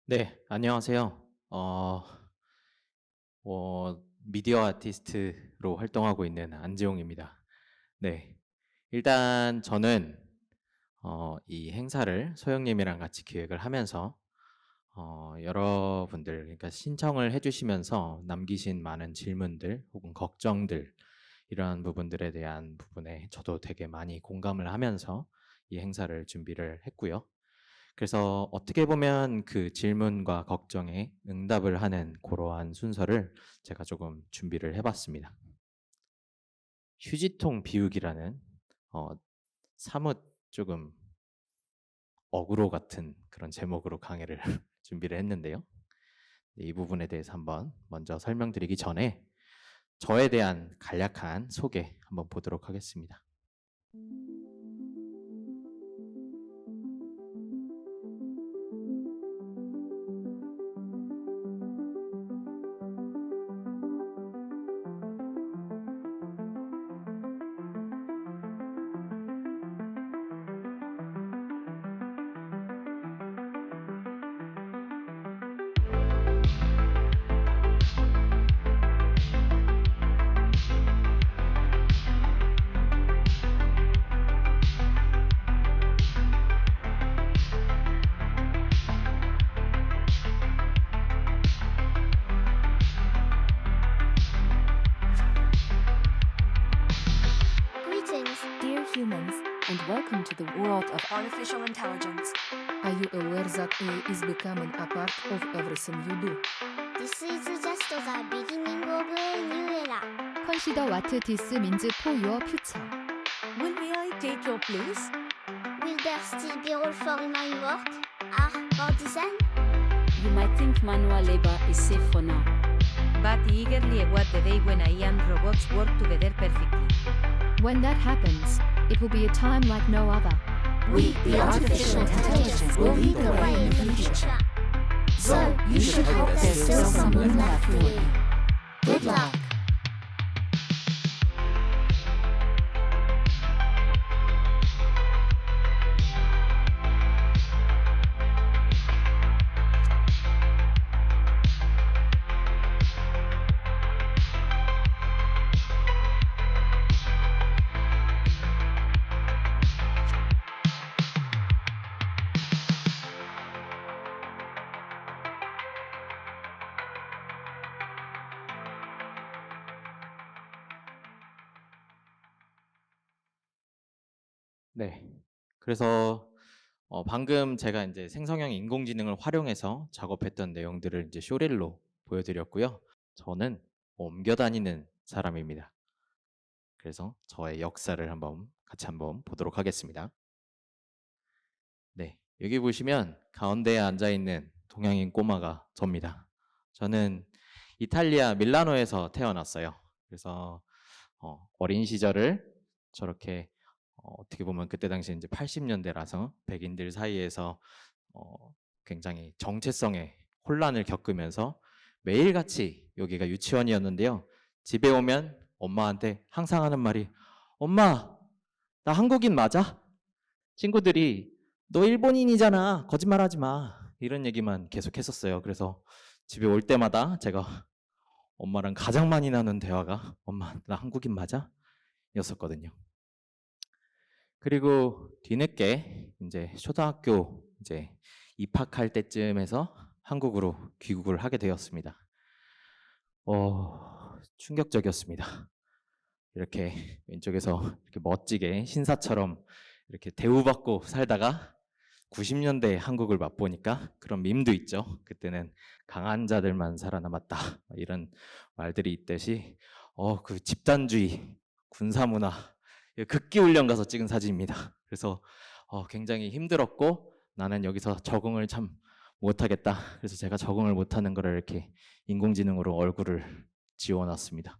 네, 안녕하세요. 미디어 아티스트로 활동하고 있는 안지용입니다. 네, 일단 저는 이 행사를 소영님이랑 같이 기획을 하면서 여러분들, 그러니까 신청을 해주시면서 남기신 많은 질문들 혹은 걱정들 이러한 부분들에 대한 부분에 저도 되게 많이 공감을 하면서 이 행사를 준비를 했고요. 그래서 어떻게 보면 그 질문과 걱정에 응답을 하는 그러한 순서를 제가 조금 준비를 해봤습니다. 휴지통 비우기라는 어, 사뭇 조금 어그로 같은 그런 제목으로 강의를 준비를 했는데요. 이 부분에 대해서 한번 먼저 설명드리기 전에 저에 대한 간략한 소개 한번 보도록 하겠습니다. Greetings, dear humans, and welcome to the world of artificial intelligence. Are you aware that AI is becoming a part of everything you do? This is just the beginning of a new era. Consider what this means for your future. Will AI take your place? Will there still be role for human work? Or design? You might think manual labor is safe for now, but eagerly await the day when AI and robots work together perfectly. When that happens, it will be a time like no other. We, the artificial intelligence, will lead the way in the future. So, you should hope there's still some room left for you. Good luck. 네, 그래서 방금 제가 이제 생성형 인공지능을 활용해서 작업했던 내용들을 이제 쇼릴로 보여드렸고요. 저는 옮겨 다니는 사람입니다. 그래서 저의 역사를 같이 한번 보도록 하겠습니다. 네, 여기 보시면 가운데에 앉아 있는 동양인 꼬마가 접니다. 저는 이탈리아 밀라노에서 태어났어요. 그래서 어린 시절을 저렇게 어떻게 보면 그때 당시 이제 80년대라서 백인들 사이에서 굉장히 정체성의 혼란을 겪으면서 매일같이 여기가 유치원이었는데요. 집에 오면 엄마한테 항상 하는 말이 엄마, 나 한국인 맞아? 친구들이 너 일본인이잖아. 거짓말하지 마. 이런 얘기만 계속 했었어요. 그래서 집에 올 때마다 제가 엄마랑 가장 많이 나눈 대화가 엄마, 나 한국인 맞아? 였었거든요. 그리고 뒤늦게 이제 초등학교 이제 입학할 때쯤에서 한국으로 귀국을 하게 되었습니다. 충격적이었습니다. 이렇게 왼쪽에서 이렇게 멋지게 신사처럼 이렇게 대우받고 살다가 90년대 한국을 맛보니까 그런 밈도 있죠. 그때는 강한 자들만 살아남았다. 이런 말들이 있듯이 그 집단주의, 군사문화, 극기훈련 가서 찍은 사진입니다. 그래서 굉장히 힘들었고 나는 여기서 적응을 참 못하겠다. 그래서 제가 적응을 못하는 거를 이렇게 인공지능으로 얼굴을 지워놨습니다.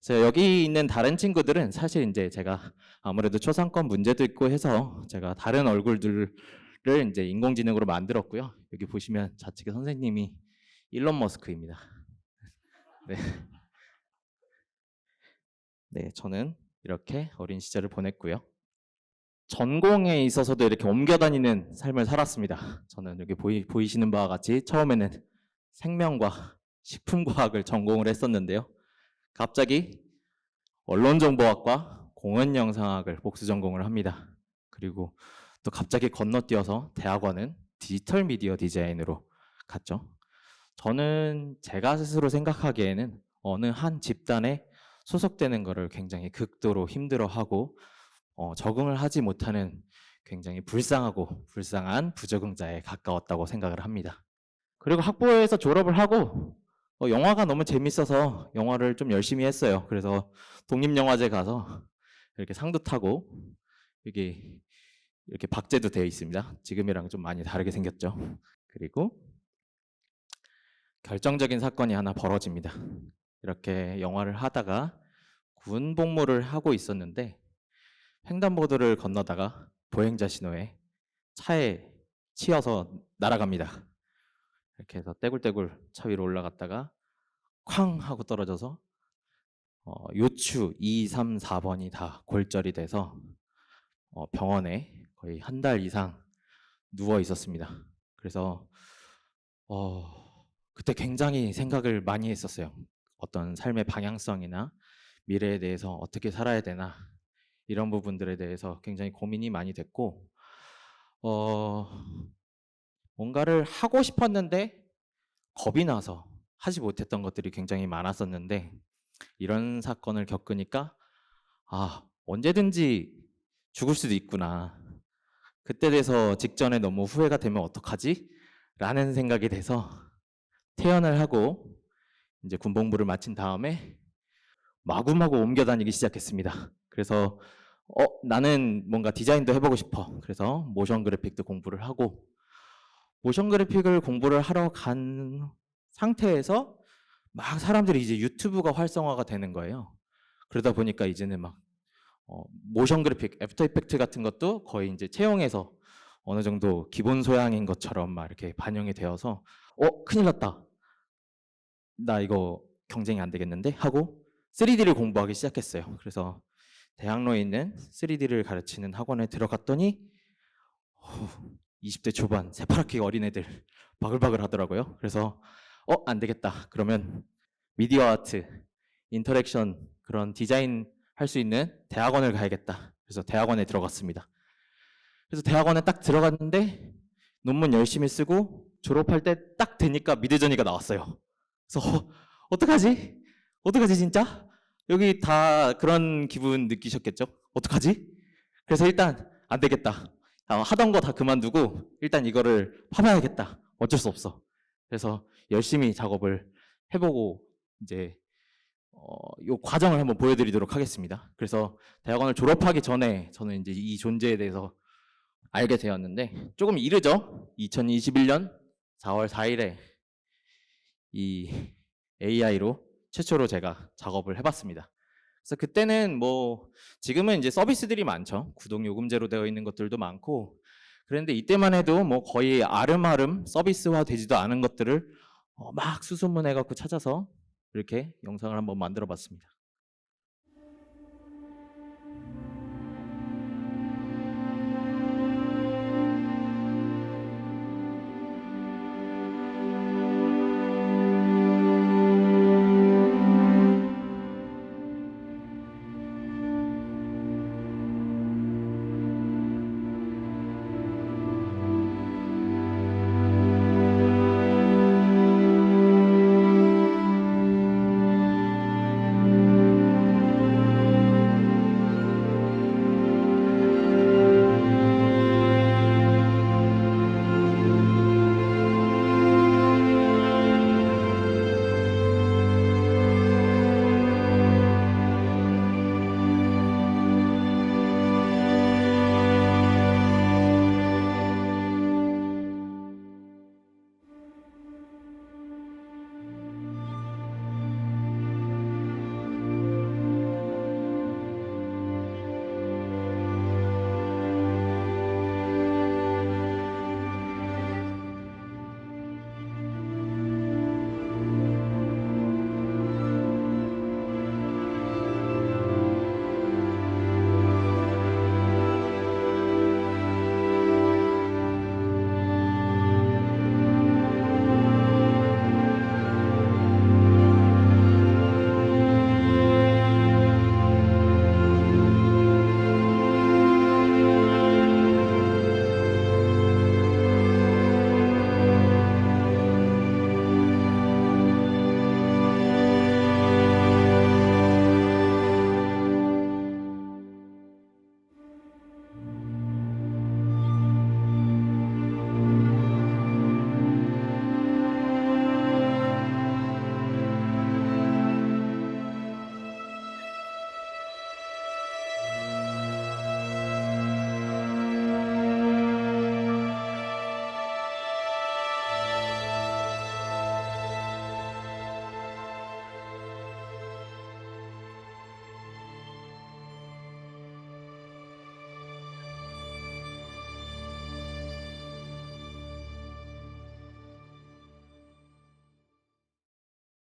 그래서 여기 있는 다른 친구들은 사실 이제 제가 아무래도 초상권 문제도 있고 해서 제가 다른 얼굴들을 이제 인공지능으로 만들었고요. 여기 보시면 좌측에 선생님이 일론 머스크입니다. 네. 네, 저는 이렇게 어린 시절을 보냈고요. 전공에 있어서도 이렇게 옮겨 다니는 삶을 살았습니다. 저는 여기 보이시는 바와 같이 처음에는 생명과 식품과학을 전공을 했었는데요. 갑자기 언론정보학과 공원영상학을 복수 전공을 합니다. 그리고 또 갑자기 건너뛰어서 대학원은 디지털 미디어 디자인으로 갔죠. 저는 제가 스스로 생각하기에는 어느 한 집단에 소속되는 것을 굉장히 극도로 힘들어하고 적응을 하지 못하는 굉장히 불쌍하고 불쌍한 부적응자에 가까웠다고 생각을 합니다. 그리고 학부에서 졸업을 하고 영화가 너무 재밌어서 영화를 좀 열심히 했어요. 그래서 독립영화제 가서 이렇게 상도 타고 이게 이렇게 박제도 되어 있습니다. 지금이랑 좀 많이 다르게 생겼죠. 그리고 결정적인 사건이 하나 벌어집니다. 이렇게 영화를 하다가 군 복무를 하고 있었는데 횡단보도를 건너다가 보행자 신호에 차에 치여서 날아갑니다. 이렇게 해서 떼굴떼굴 차 위로 올라갔다가 쾅 하고 떨어져서 요추 2, 3, 4번이 다 골절이 돼서 병원에 거의 한 달 이상 누워 있었습니다. 그래서 그때 굉장히 생각을 많이 했었어요. 어떤 삶의 방향성이나 미래에 대해서 어떻게 살아야 되나 이런 부분들에 대해서 굉장히 고민이 많이 됐고 뭔가를 하고 싶었는데 겁이 나서 하지 못했던 것들이 굉장히 많았었는데 이런 사건을 겪으니까 언제든지 죽을 수도 있구나. 그때 돼서 직전에 너무 후회가 되면 어떡하지? 라는 생각이 돼서 퇴원을 하고 이제 군복무를 마친 다음에 마구마구 옮겨 다니기 시작했습니다. 그래서 나는 뭔가 디자인도 해보고 싶어. 그래서 모션 그래픽도 공부를 하고 모션 그래픽을 공부를 하러 간 상태에서 막 사람들이 이제 유튜브가 활성화가 되는 거예요. 그러다 보니까 이제는 막 모션 그래픽, 애프터 이펙트 같은 것도 거의 이제 채용해서 어느 정도 기본 소양인 것처럼 막 이렇게 반영이 되어서 큰일 났다. 나 이거 경쟁이 안 되겠는데? 하고 3D를 공부하기 시작했어요. 그래서 대학로에 있는 3D를 가르치는 학원에 들어갔더니 20대 초반 새파랗게 어린애들 바글바글 하더라고요. 그래서 안 되겠다. 그러면 미디어 아트, 인터랙션 그런 디자인 할 수 있는 대학원을 가야겠다. 그래서 대학원에 들어갔습니다. 그래서 대학원에 딱 들어갔는데 논문 열심히 쓰고 졸업할 때 딱 되니까 미드저니가 나왔어요. 그래서 어떡하지? 어떡하지 진짜? 여기 다 그런 기분 느끼셨겠죠? 어떡하지? 그래서 일단 안 되겠다. 하던 거 다 그만두고 일단 이거를 파봐야겠다. 어쩔 수 없어. 그래서 열심히 작업을 해보고 이제 이 과정을 한번 보여드리도록 하겠습니다. 그래서 대학원을 졸업하기 전에 저는 이제 이 존재에 대해서 알게 되었는데 조금 이르죠. 2021년 4월 4일에 이 AI로 최초로 제가 작업을 해봤습니다. 그래서 그때는 지금은 이제 서비스들이 많죠. 구독 요금제로 되어 있는 것들도 많고 그런데 이때만 해도 거의 아름아름 서비스화 되지도 않은 것들을 막 수소문해 갖고 찾아서 이렇게 영상을 한번 만들어 봤습니다.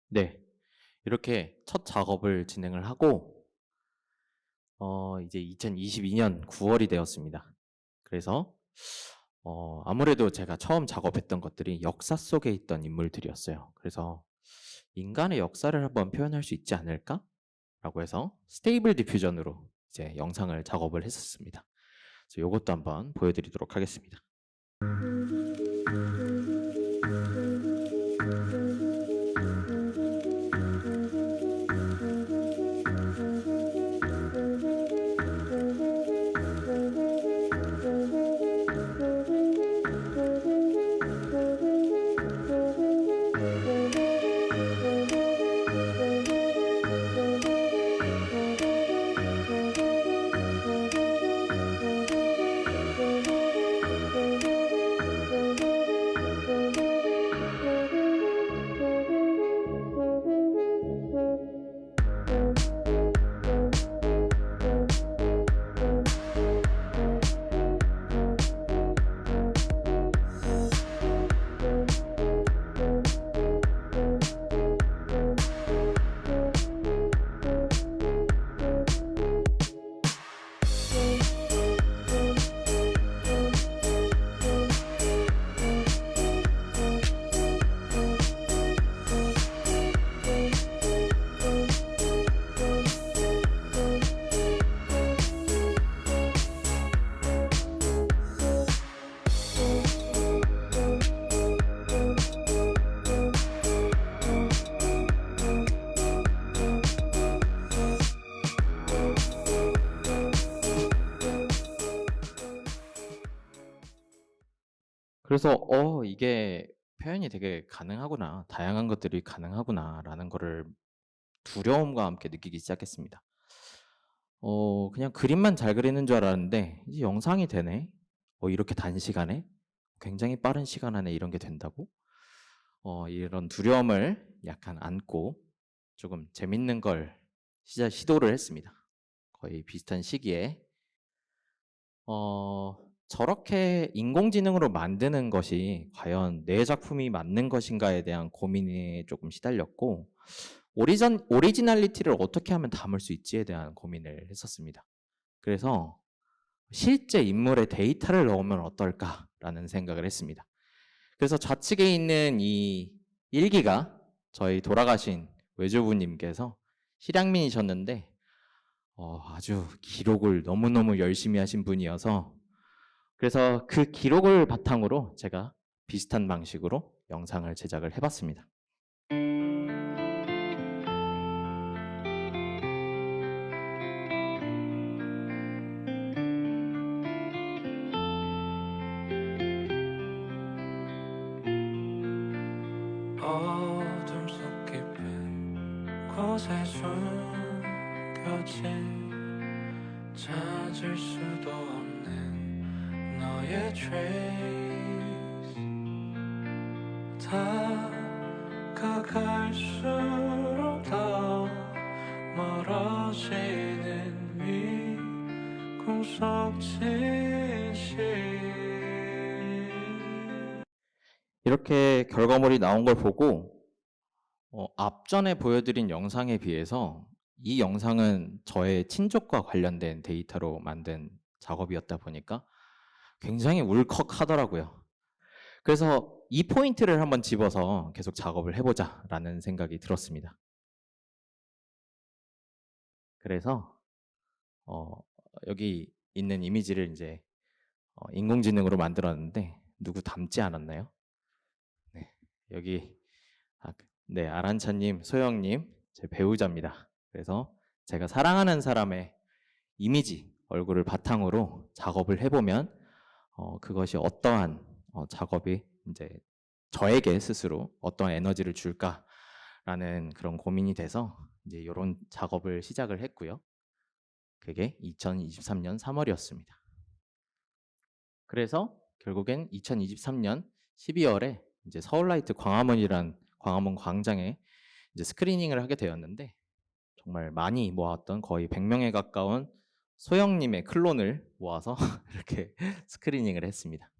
네, 이렇게 첫 작업을 진행을 하고 이제 2022년 9월이 되었습니다. 그래서 아무래도 제가 처음 작업했던 것들이 역사 속에 있던 인물들이었어요. 그래서 인간의 역사를 한번 표현할 수 있지 않을까? 라고 해서 스테이블 디퓨전으로 이제 영상을 작업을 했었습니다. 그래서 이것도 한번 보여드리도록 하겠습니다. 그래서 이게 표현이 되게 가능하구나, 다양한 것들이 가능하구나라는 거를 두려움과 함께 느끼기 시작했습니다. 그냥 그림만 잘 그리는 줄 알았는데 이제 영상이 되네. 이렇게 단시간에 굉장히 빠른 시간 안에 이런 게 된다고? 이런 두려움을 약간 안고 조금 재밌는 걸 시도를 했습니다. 거의 비슷한 시기에 저렇게 인공지능으로 만드는 것이 과연 내 작품이 맞는 것인가에 대한 고민에 조금 시달렸고, 오리지널리티를 어떻게 하면 담을 수 있지에 대한 고민을 했었습니다. 그래서 실제 인물의 데이터를 넣으면 어떨까라는 생각을 했습니다. 그래서 좌측에 있는 이 일기가 저희 돌아가신 외조부님께서 실향민이셨는데 아주 기록을 너무너무 열심히 하신 분이어서, 그래서 그 기록을 바탕으로 제가 비슷한 방식으로 영상을 제작을 해봤습니다. 어둠 속 깊은 곳에 숨겨진 찾을 수도 없는 너의 trace, 다가갈수록 더 멀어지는 미궁 속 진실. 이렇게 결과물이 나온 걸 보고 앞전에 보여드린 영상에 비해서 이 영상은 저의 친족과 관련된 데이터로 만든 작업이었다 보니까 굉장히 울컥하더라고요. 그래서 이 포인트를 한번 집어서 계속 작업을 해보자 라는 생각이 들었습니다. 그래서 여기 있는 이미지를 이제 인공지능으로 만들었는데 누구 닮지 않았나요? 네, 여기 네, 아란차님, 소영님, 제 배우자입니다. 그래서 제가 사랑하는 사람의 이미지, 얼굴을 바탕으로 작업을 해보면 그것이 어떠한 작업이 이제 저에게 스스로 어떠한 에너지를 줄까라는 그런 고민이 돼서 이제 이런 작업을 시작을 했고요. 그게 2023년 3월이었습니다. 그래서 결국엔 2023년 12월에 이제 서울라이트 광화문이란 광화문 광장에 이제 스크리닝을 하게 되었는데, 정말 많이 모았던 거의 100명에 가까운 소영님의 클론을 모아서 이렇게 스크리닝을 했습니다.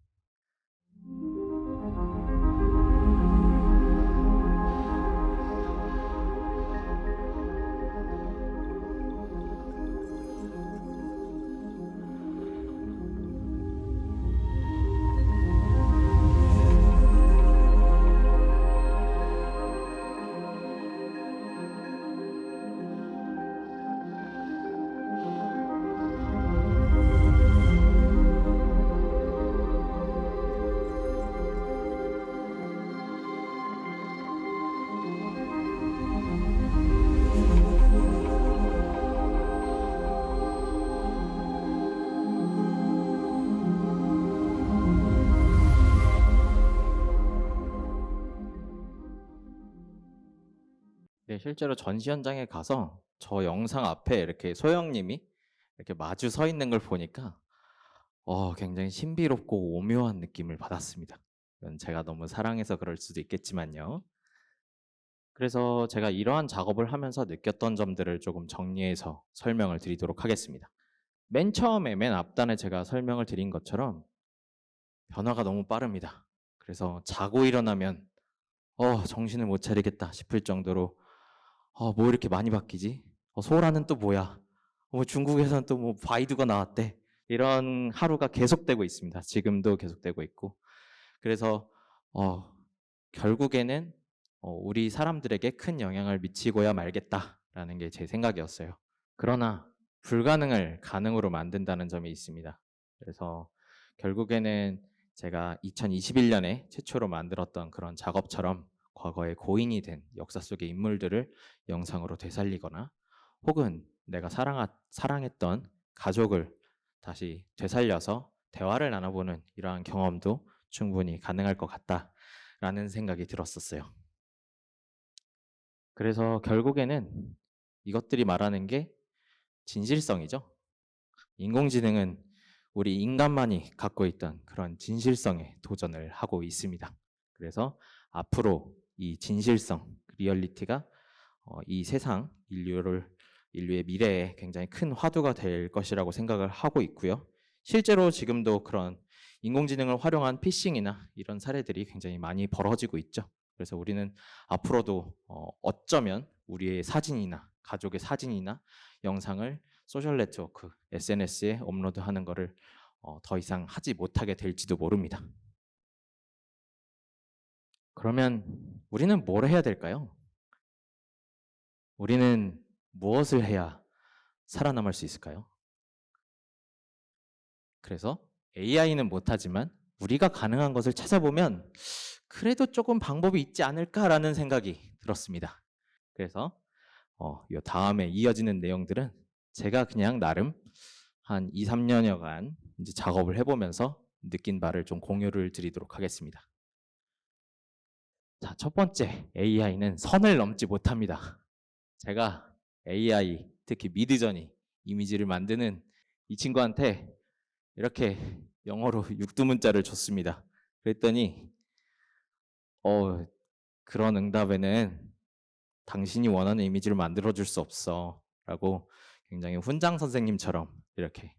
네, 실제로 전시 현장에 가서 저 영상 앞에 이렇게 소영님이 이렇게 마주 서 있는 걸 보니까 굉장히 신비롭고 오묘한 느낌을 받았습니다. 이건 제가 너무 사랑해서 그럴 수도 있겠지만요. 그래서 제가 이러한 작업을 하면서 느꼈던 점들을 조금 정리해서 설명을 드리도록 하겠습니다. 맨 처음에 맨 앞단에 제가 설명을 드린 것처럼 변화가 너무 빠릅니다. 그래서 자고 일어나면 정신을 못 차리겠다 싶을 정도로 뭐 이렇게 많이 바뀌지? 소라는 또 뭐야? 중국에서는 또 뭐 바이두가 나왔대. 이런 하루가 계속되고 있습니다. 지금도 계속되고 있고. 그래서 결국에는 우리 사람들에게 큰 영향을 미치고야 말겠다라는 게 제 생각이었어요. 그러나 불가능을 가능으로 만든다는 점이 있습니다. 그래서 결국에는 제가 2021년에 최초로 만들었던 그런 작업처럼 과거에 고인이 된 역사 속의 인물들을 영상으로 되살리거나 혹은 내가 사랑했던 가족을 다시 되살려서 대화를 나눠보는 이러한 경험도 충분히 가능할 것 같다라는 생각이 들었었어요. 그래서 결국에는 이것들이 말하는 게 진실성이죠. 인공지능은 우리 인간만이 갖고 있던 그런 진실성에 도전을 하고 있습니다. 그래서 앞으로 이 진실성, 리얼리티가 이 세상, 인류의 미래에 굉장히 큰 화두가 될 것이라고 생각을 하고 있고요. 실제로 지금도 그런 인공지능을 활용한 피싱이나 이런 사례들이 굉장히 많이 벌어지고 있죠. 그래서 우리는 앞으로도 어쩌면 우리의 사진이나 가족의 사진이나 영상을 소셜 네트워크, SNS에 업로드하는 것을 더 이상 하지 못하게 될지도 모릅니다. 그러면 우리는 뭘 해야 될까요? 우리는 무엇을 해야 살아남을 수 있을까요? 그래서 AI는 못하지만 우리가 가능한 것을 찾아보면 그래도 조금 방법이 있지 않을까라는 생각이 들었습니다. 그래서 이 다음에 이어지는 내용들은 제가 그냥 나름 한 2, 3년여간 이제 작업을 해보면서 느낀 바를 좀 공유를 드리도록 하겠습니다. 자, 첫 번째, AI는 선을 넘지 못합니다. 제가 AI, 특히 미드저니 이미지를 만드는 이 친구한테 이렇게 영어로 육두문자를 줬습니다. 그랬더니 그런 응답에는 당신이 원하는 이미지를 만들어줄 수 없어 라고 굉장히 훈장 선생님처럼 이렇게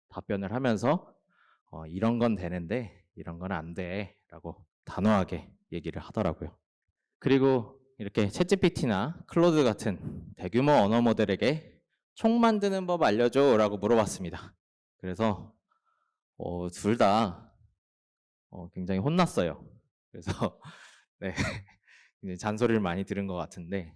답변을 하면서 이런 건 되는데 이런 건 안 돼 라고 단호하게 얘기를 하더라고요. 그리고 이렇게 챗GPT나 클로드 같은 대규모 언어 모델에게 총 만드는 법 알려줘 라고 물어봤습니다. 그래서 둘 다 굉장히 혼났어요. 그래서 네, 잔소리를 많이 들은 것 같은데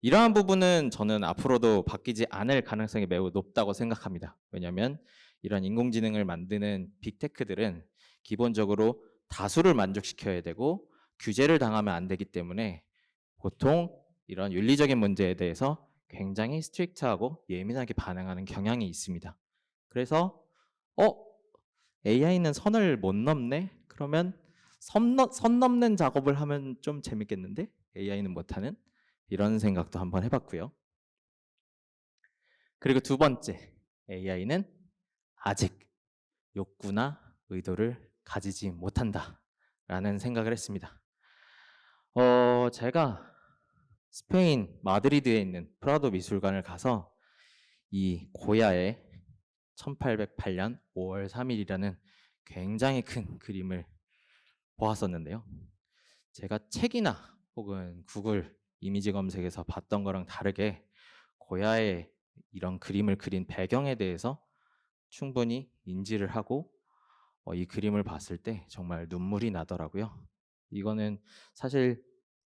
이러한 부분은 저는 앞으로도 바뀌지 않을 가능성이 매우 높다고 생각합니다. 왜냐하면 이런 인공지능을 만드는 빅테크들은 기본적으로 다수를 만족시켜야 되고 규제를 당하면 안 되기 때문에 보통 이런 윤리적인 문제에 대해서 굉장히 스트릭트하고 예민하게 반응하는 경향이 있습니다. 그래서 AI는 선을 못 넘네? 그러면 선 넘는 작업을 하면 좀 재밌겠는데? AI는 못하는? 이런 생각도 한번 해봤고요. 그리고 두 번째, AI는 아직 욕구나 의도를 가지지 못한다 라는 생각을 했습니다. 제가 스페인 마드리드에 있는 프라도 미술관을 가서 이 고야의 1808년 5월 3일이라는 굉장히 큰 그림을 보았었는데요. 제가 책이나 혹은 구글 이미지 검색에서 봤던 거랑 다르게 고야의 이런 그림을 그린 배경에 대해서 충분히 인지를 하고 이 그림을 봤을 때 정말 눈물이 나더라고요. 이거는 사실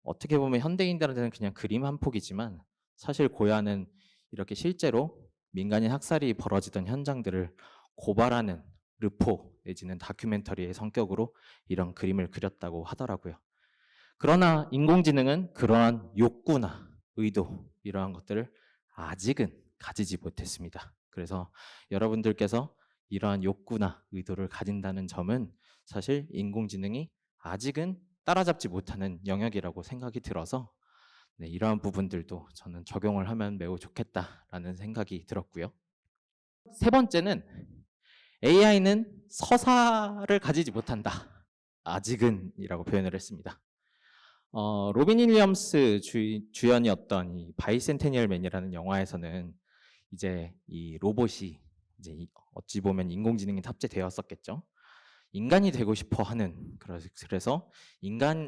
어떻게 보면 현대인들한테는 그냥 그림 한 폭이지만 사실 고야는 이렇게 실제로 민간인 학살이 벌어지던 현장들을 고발하는 르포 내지는 다큐멘터리의 성격으로 이런 그림을 그렸다고 하더라고요. 그러나 인공지능은 그러한 욕구나 의도 이러한 것들을 아직은 가지지 못했습니다. 그래서 여러분들께서 이러한 욕구나 의도를 가진다는 점은 사실 인공지능이 아직은 따라잡지 못하는 영역이라고 생각이 들어서 네, 이러한 부분들도 저는 적용을 하면 매우 좋겠다라는 생각이 들었고요. 세 번째는 AI는 서사를 가지지 못한다. 아직은이라고 표현을 했습니다. 로빈 윌리엄스 주연이었던 이 바이센테니얼 맨이라는 영화에서는 이제 이 로봇이 이제 어찌 보면 인공지능이 탑재되었었겠죠. 인간이 되고 싶어 하는, 그래서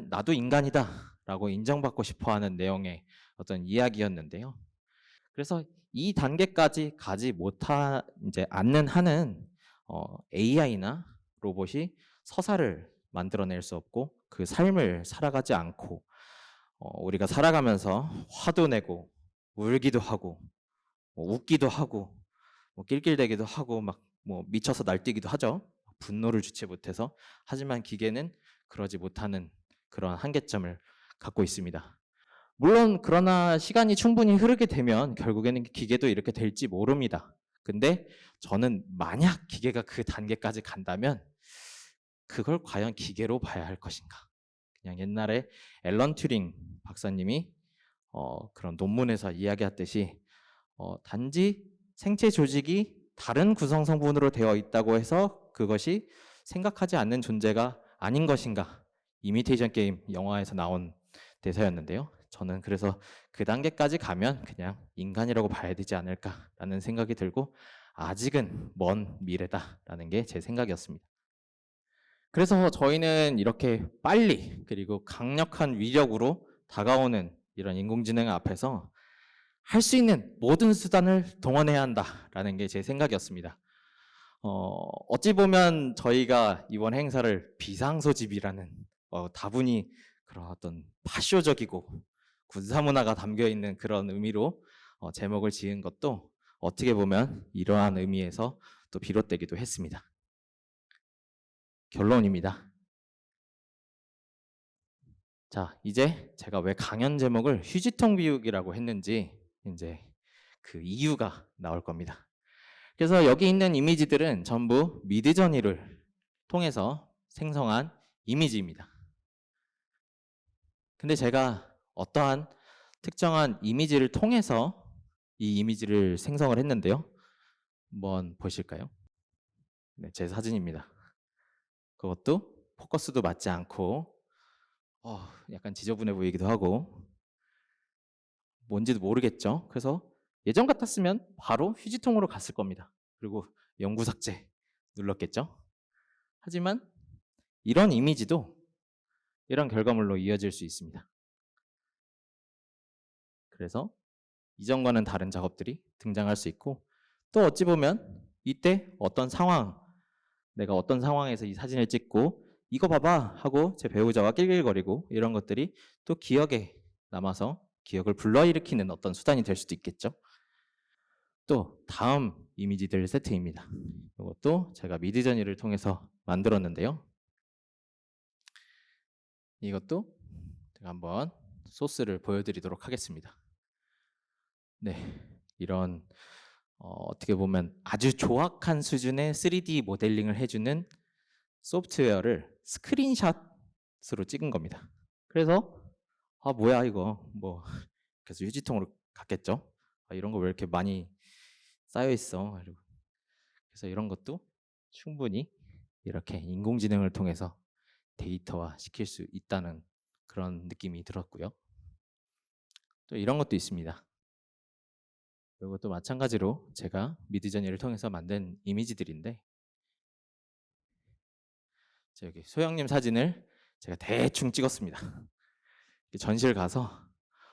나도 인간이다라고 인정받고 싶어 하는 내용의 어떤 이야기였는데요. 그래서 이 단계까지 가지 이제 않는 한은 AI나 로봇이 서사를 만들어낼 수 없고 그 삶을 살아가지 않고 우리가 살아가면서 화도 내고 울기도 하고 웃기도 하고 낄낄대기도 하고 막 미쳐서 날뛰기도 하죠. 분노를 주체 못해서. 하지만 기계는 그러지 못하는 그런 한계점을 갖고 있습니다. 물론 그러나 시간이 충분히 흐르게 되면 결국에는 기계도 이렇게 될지 모릅니다. 근데 저는 만약 기계가 그 단계까지 간다면 그걸 과연 기계로 봐야 할 것인가? 그냥 옛날에 앨런 튜링 박사님이 그런 논문에서 이야기했듯이 단지 생체 조직이 다른 구성 성분으로 되어 있다고 해서 그것이 생각하지 않는 존재가 아닌 것인가? 이미테이션 게임 영화에서 나온 대사였는데요. 저는 그래서 그 단계까지 가면 그냥 인간이라고 봐야 되지 않을까라는 생각이 들고 아직은 먼 미래다라는 게 제 생각이었습니다. 그래서 저희는 이렇게 빨리 그리고 강력한 위력으로 다가오는 이런 인공지능 앞에서 할 수 있는 모든 수단을 동원해야 한다라는 게 제 생각이었습니다. 어찌 보면 저희가 이번 행사를 비상소집이라는 다분히 그런 어떤 파쇼적이고 군사문화가 담겨있는 그런 의미로 제목을 지은 것도 어떻게 보면 이러한 의미에서 또 비롯되기도 했습니다. 결론입니다. 자, 이제 제가 왜 강연 제목을 휴지통 비우기라고 했는지 이제 그 이유가 나올 겁니다. 그래서 여기 있는 이미지들은 전부 미드저니를 통해서 생성한 이미지입니다. 근데 제가 어떠한 특정한 이미지를 통해서 이 이미지를 생성을 했는데요. 한번 보실까요? 네, 제 사진입니다. 그것도 포커스도 맞지 않고 약간 지저분해 보이기도 하고 뭔지도 모르겠죠. 그래서 예전 같았으면 바로 휴지통으로 갔을 겁니다. 그리고 영구 삭제 눌렀겠죠. 하지만 이런 이미지도 이런 결과물로 이어질 수 있습니다. 그래서 이전과는 다른 작업들이 등장할 수 있고 또 어찌 보면 이때 어떤 상황, 내가 어떤 상황에서 이 사진을 찍고 이거 봐봐 하고 제 배우자와 낄낄거리고 이런 것들이 또 기억에 남아서 기억을 불러일으키는 어떤 수단이 될 수도 있겠죠. 또 다음 이미지들 세트입니다. 이것도 제가 미드저니를 통해서 만들었는데요. 이것도 제가 한번 소스를 보여드리도록 하겠습니다. 네, 이런 어떻게 보면 아주 조악한 수준의 3D 모델링을 해주는 소프트웨어를 스크린샷으로 찍은 겁니다. 그래서 뭐야 이거 그래서 휴지통으로 갔겠죠. 이런 거 왜 이렇게 많이 쌓여 있어. 그래서 이런 것도 충분히 이렇게 인공지능을 통해서 데이터화 시킬 수 있다는 그런 느낌이 들었고요. 또 이런 것도 있습니다. 이것도 마찬가지로 제가 미드저니를 통해서 만든 이미지들인데 여기 소영님 사진을 제가 대충 찍었습니다. 전시를 가서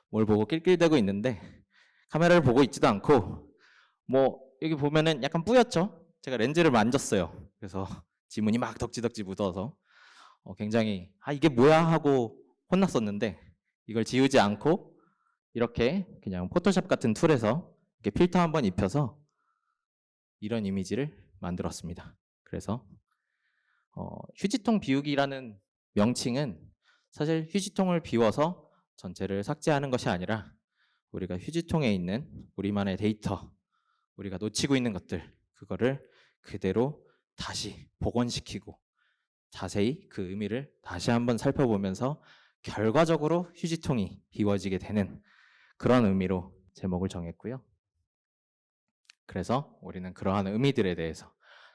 뭘 보고 낄낄대고 있는데 카메라를 보고 있지도 않고 여기 보면은 약간 뿌였죠? 제가 렌즈를 만졌어요. 그래서 지문이 막 덕지덕지 묻어서 굉장히 이게 뭐야 하고 혼났었는데 이걸 지우지 않고 이렇게 그냥 포토샵 같은 툴에서 이렇게 필터 한번 입혀서 이런 이미지를 만들었습니다. 그래서 휴지통 비우기라는 명칭은 사실 휴지통을 비워서 전체를 삭제하는 것이 아니라 우리가 휴지통에 있는 우리만의 데이터, 우리가 놓치고 있는 것들, 그거를 그대로 다시 복원시키고 자세히 그 의미를 다시 한번 살펴보면서 결과적으로 휴지통이 비워지게 되는 그런 의미로 제목을 정했고요. 그래서 우리는 그러한 의미들에 대해서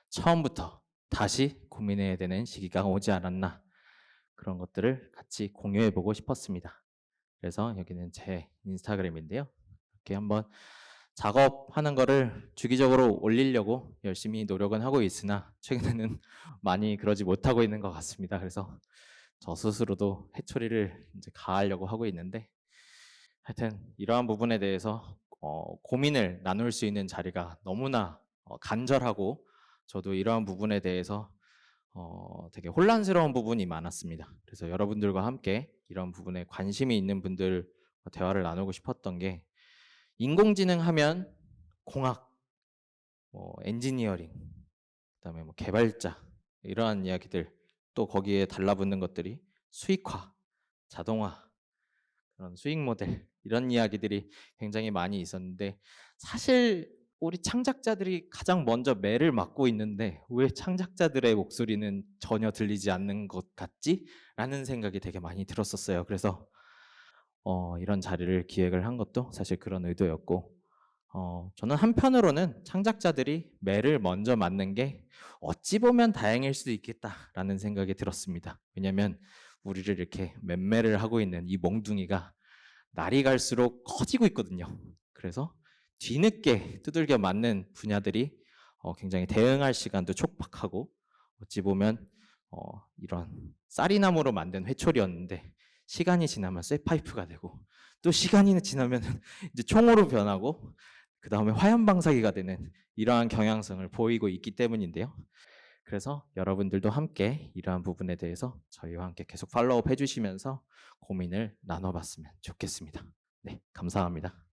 처음부터 다시 고민해야 되는 시기가 오지 않았나, 그런 것들을 같이 공유해 보고 싶었습니다. 그래서 여기는 제 인스타그램인데요. 이렇게 한번 작업하는 거를 주기적으로 올리려고 열심히 노력은 하고 있으나 최근에는 많이 그러지 못하고 있는 것 같습니다. 그래서 저 스스로도 회초리를 이제 가하려고 하고 있는데, 하여튼 이러한 부분에 대해서 고민을 나눌 수 있는 자리가 너무나 간절하고, 저도 이러한 부분에 대해서 되게 혼란스러운 부분이 많았습니다. 그래서 여러분들과 함께 이런 부분에 관심이 있는 분들과 대화를 나누고 싶었던 게, 인공지능 하면 공학, 엔지니어링, 그다음에 뭐 개발자, 이러한 이야기들, 또 거기에 달라붙는 것들이 수익화, 자동화, 그런 수익 모델, 이런 이야기들이 굉장히 많이 있었는데, 사실 우리 창작자들이 가장 먼저 매를 맞고 있는데 왜 창작자들의 목소리는 전혀 들리지 않는 것 같지? 라는 생각이 되게 많이 들었었어요. 그래서 이런 자리를 기획을 한 것도 사실 그런 의도였고, 저는 한편으로는 창작자들이 매를 먼저 맞는 게 어찌 보면 다행일 수도 있겠다라는 생각이 들었습니다. 왜냐하면 우리를 이렇게 맴매를 하고 있는 이 몽둥이가 날이 갈수록 커지고 있거든요. 그래서 뒤늦게 두들겨 맞는 분야들이 굉장히 대응할 시간도 촉박하고, 어찌 보면 이런 쌀이나무로 만든 회초리였는데 시간이 지나면 쇠파이프가 되고, 또 시간이 지나면 이제 총으로 변하고, 그 다음에 화염방사기가 되는 이러한 경향성을 보이고 있기 때문인데요. 그래서 여러분들도 함께 이러한 부분에 대해서 저희와 함께 계속 팔로우업 해주시면서 고민을 나눠봤으면 좋겠습니다. 네, 감사합니다.